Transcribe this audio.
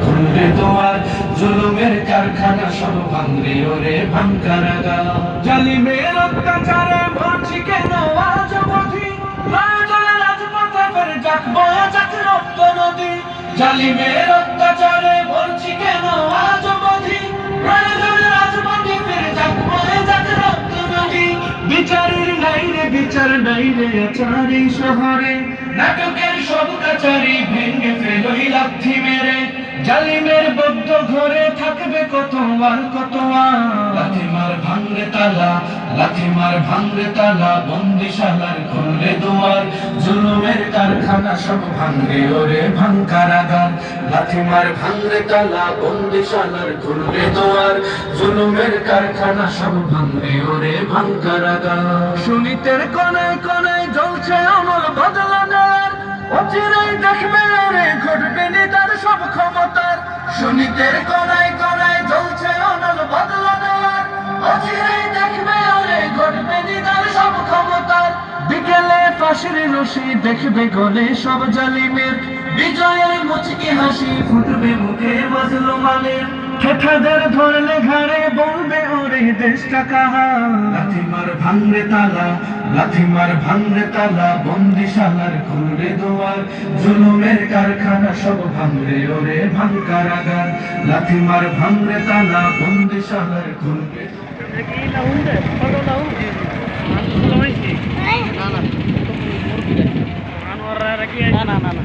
খুলবে দুয়ার, জুলুমের কারখানা সব ভাঙবে ওরে ভাঙকারাগার। জালিমের অত্যাচারে মরছি কেন আজ অবধি, প্রয়োজনে রাজপথে ফের যাক বয়ে যাক রক্ত নদী। জালিমের অত্যাচারে মরছি কেন আজ অবধি, প্রয়োজনে রাজপথে ফের যাক বয়ে যাক রক্ত নদী। বিচারের নাই রে বিচার নাই রে আচার এই শহরে, নাটকের সব কাচারি ভেঙে ফেলোই লাথি মেরে। জালিমের বদ্ধ ঘরে থাকবে কত আর কত আর, লাথি মার ভাঙরে তালা, লাথি মার ভাঙরে তালা, বন্দিশালার খুলবে দুয়ার, জুলুমের কারখানা সব ভাঙবে ওরে ভাঙকারাগার। লাথি মার ভাঙরে তালা, বন্দিশালার খুলবে দুয়ার, জুলুমের কারখানা সব ভাঙবে ওরে ভাঙকারাগার। সুনীতের কোনায় কোনায় জ্বলছে অমল বদলানোর, অচিরেই দেখবে ওরে ঘটবে নেতার সব ক্ষমতার। সুনীতের কোনায় কোনায় জ্বলছে অনল বদলানোর, অচিরেই দেখবে ওরে ঘটবে নেতার সব ক্ষমতার। বিকেলে ফাঁসির রশি দেখবে গলে সব জালিমের, বিজয়ের মুচকি হাসি ফুটবে মুখে মাজলুমানের। খেঠাদের ধরলে ঘাড়ে বলবে ওরে দেশটা কাহার। লাথি মার ভাঙরে তালা, লাথি মার ভাঙরে তালা, বন্দিশালার খুলবে দুয়ার, জুলুমের কারখানা সব ভাঙবে ওরে ভাঙকারাগার। লাথি মার ভাঙরে তালা, বন্দিশালার খুলবে। না না না না।